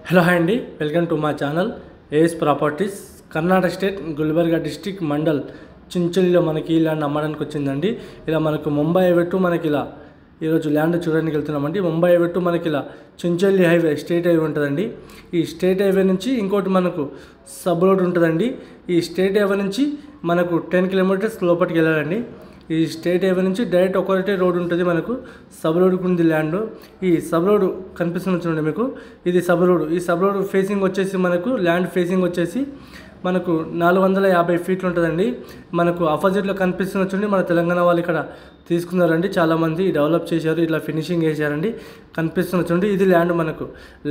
Hello hi అండి, welcome to మా channel A S properties. Karnataka state Gulbarga district mandal చించలిలో మనకి ఈ ల్యాండ్ అమ్మడానికి వచ్చిందండి. ఇలా మనకు ముంబై హైవే టు మనకి ఇలా ఈరోజు ల్యాండ్ చూడడానికి వెళ్తున్నామండి. ముంబై హైవే టు మనకి ఇలా చించల్లి హైవే స్టేట్ హైవే ఉంటుందండి. ఈ స్టేట్ హైవే నుంచి ఇంకోటి మనకు సబ్ రోడ్ ఉంటుందండి. ఈ స్టేట్ హైవే నుంచి మనకు 10 కిలోమీటర్స్ లోపలికి వెళ్ళాలండి. ఈ స్టేట్ హైవే నుంచి డైరెక్ట్ ఒకటే రోడ్ ఉంటుంది. మనకు సబ్ రోడ్కి ఉంది ల్యాండ్. ఈ సబ్ రోడ్ కనిపిస్తుంది చూడండి మీకు, ఇది సబ్ రోడ్. ఈ సబ్ రోడ్ ఫేసింగ్ వచ్చేసి మనకు ల్యాండ్ ఫేసింగ్ వచ్చేసి మనకు 450 ఫీట్లు ఉంటుందండి. మనకు ఆపోజిట్లో కనిపిస్తున్న చూడండి, మన తెలంగాణ వాళ్ళు ఇక్కడ తీసుకున్నారండి. చాలామంది డెవలప్ చేశారు, ఇట్లా ఫినిషింగ్ చేశారండి. కనిపిస్తున్న చూడండి, ఇది ల్యాండ్. మనకు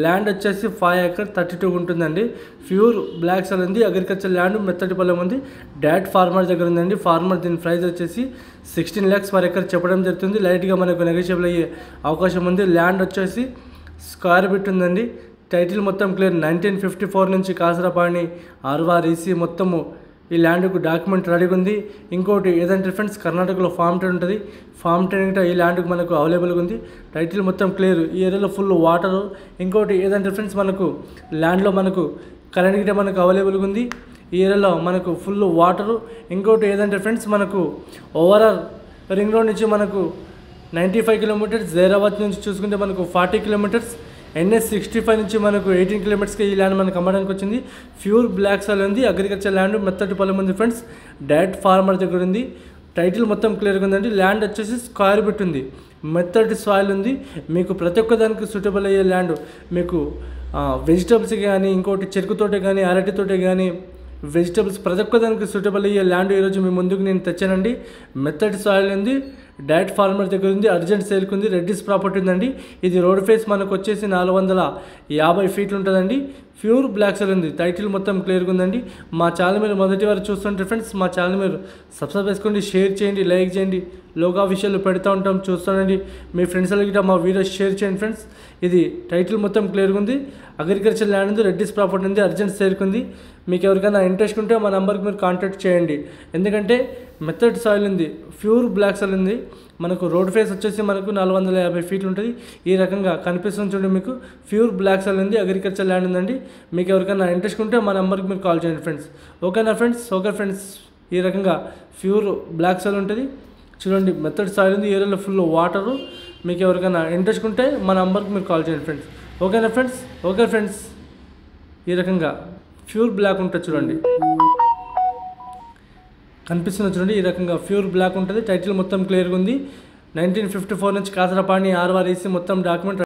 ల్యాండ్ వచ్చేసి 5 ఎకర్ 32 ఉంటుందండి. ప్యూర్ బ్లాక్ సాయిల్ ఉంది. అగ్రికల్చర్ ల్యాండ్ మెత్తటి పొలం ఉంది. డైరెక్ట్ ఫార్మర్ దగ్గర ఉందండి. ఫార్మర్ దీని ప్రైస్ వచ్చేసి 16 lakhs పర్ ఎకర్ చెప్పడం జరుగుతుంది. లైట్గా మనకు నెగోషియబుల్ అయ్యే అవకాశం ఉంది. ల్యాండ్ వచ్చేసి స్క్వేర్ బిట్ ఉందండి. టైటిల్ మొత్తం క్లియర్. 1954 నుంచి కాసరపాణి ఆర్వారీసీ మొత్తము ఈ ల్యాండ్కు డాక్యుమెంట్ రెడీగా ఉంది. ఇంకోటి ఏదంటే ఫ్రెండ్స్, కర్ణాటకలో ఫామ్ 10 ఉంటుంది. ఫామ్ 10 ఈ ల్యాండ్కి మనకు అవైలబుల్గా ఉంది. టైటిల్ మొత్తం క్లియర్. ఈ ఏరియాలో ఫుల్ వాటరు. ఇంకోటి ఏదంటే ఫ్రెండ్స్, మనకు ల్యాండ్లో మనకు కరెంట్ గిట్ట మనకు అవైలబుల్గా ఉంది. ఈ ఏరియాలో మనకు ఫుల్ వాటరు. ఇంకోటి ఏదంటే ఫ్రెండ్స్, మనకు ఓవరాల్ రింగ్ రోడ్ నుంచి మనకు 95 కిలోమీటర్స్, జైరాబాద్ నుంచి చూసుకుంటే మనకు 40 కిలోమీటర్స్, NS 65 నుంచి మనకు 18 కిలోమీటర్స్కి ఈ ల్యాండ్ మనకు అమ్మడానికి వచ్చింది. ప్యూర్ బ్లాక్ సాయిల్ ఉంది. అగ్రికల్చర్ ల్యాండ్ మెత్తటి పొలం ఉంది ఫ్రెండ్స్. డైరెక్ట్ ఫార్మర్ దగ్గర ఉంది. టైటిల్ మొత్తం క్లియర్గా ఉందండి. ల్యాండ్ వచ్చేసి స్క్వేర్ బిట్ ఉంది. మెత్తటి సాయిల్ ఉంది. మీకు ప్రతి ఒక్క దానికి సూటబుల్ అయ్యే ల్యాండ్. మీకు వెజిటబుల్స్ కానీ, ఇంకోటి చెరుకు తోట కానీ, అరటి తోట కానీ, వెజిటబుల్స్ ప్రతి ఒక్క దానికి సూటబుల్ అయ్యే ల్యాండ్ ఈరోజు మీ ముందుకు నేను తెచ్చానండి. మెత్తటి సాయిల్ ఉంది. డైరెక్ట్ ఫార్మర్ దగ్గర ఉంది. అర్జెంట్ సేల్కి ఉంది. రెడ్డిస్ ప్రాపర్టీ ఉందండి. ఇది రోడ్ ఫేస్ మనకు వచ్చేసి 450 ఫీట్లు ఉంటుందండి. ప్యూర్ బ్లాక్ సాయిల్ ఉంది. టైటిల్ మొత్తం క్లియర్గా ఉందండి. మా ఛానల్ మీరు మొదటి వారు చూస్తుంటే ఫ్రెండ్స్, మా ఛానల్ మీరు సబ్స్క్రైబ్ చేసుకోండి, షేర్ చేయండి, లైక్ చేయండి. లోగా విషయాలు పెడతా ఉంటాం, చూస్తానండి. మీ ఫ్రెండ్స్ గిట్ట మా వీడియోస్ షేర్ చేయండి ఫ్రెండ్స్. ఇది టైటిల్ మొత్తం క్లియర్గా ఉంది. అగ్రికల్చర్ ల్యాండ్ ఉంది. రెడ్డిస్ ప్రాపర్టీ ఉంది. అర్జెంట్ సేల్కి ఉంది. మీకు ఎవరికైనా ఇంట్రెస్ట్ ఉంటే మా నెంబర్కి మీరు కాంటాక్ట్ చేయండి. ఎందుకంటే మెథడ్ సాయిల్ ఉంది. ప్యూర్ బ్లాక్ సాయిల్ ఉంది. మనకు రోడ్ ఫేస్ వచ్చేసి మనకు 450 ఫీట్లు ఉంటుంది. ఈ రకంగా కనిపిస్తుంది చూడండి మీకు. ప్యూర్ బ్లాక్ సాయిల్ ఉంది. అగ్రికల్చర్ ల్యాండ్ ఉందండి. మీకు ఎవరికైనా ఇంట్రెస్ట్ ఉంటే మా నెంబర్కి మీరు కాల్ చేయండి ఫ్రెండ్స్. ఓకేనా ఫ్రెండ్స్? ఓకే ఫ్రెండ్స్, ఈ రకంగా ప్యూర్ బ్లాక్ సాయిల్ ఉంటుంది. చూడండి, మెథడ్ సాయిల్ ఉంది. ఏరియాలో ఫుల్ వాటరు. మీకు ఎవరికైనా ఇంట్రెస్ట్ ఉంటే మా నెంబర్కి మీరు కాల్ చేయండి ఫ్రెండ్స్. ఓకేనా ఫ్రెండ్స్? ఓకే ఫ్రెండ్స్, ఈ రకంగా ప్యూర్ బ్లాక్ ఉంటుంది. చూడండి, కనిపిస్తుంది చూడండి. ఈ రకంగా ప్యూర్ బ్లాక్ ఉంటుంది. టైటిల్ మొత్తం క్లియర్గా ఉంది. 1954 నుంచి కాసరపాణి ఆర్వారీసీ మొత్తం డాక్యుమెంట్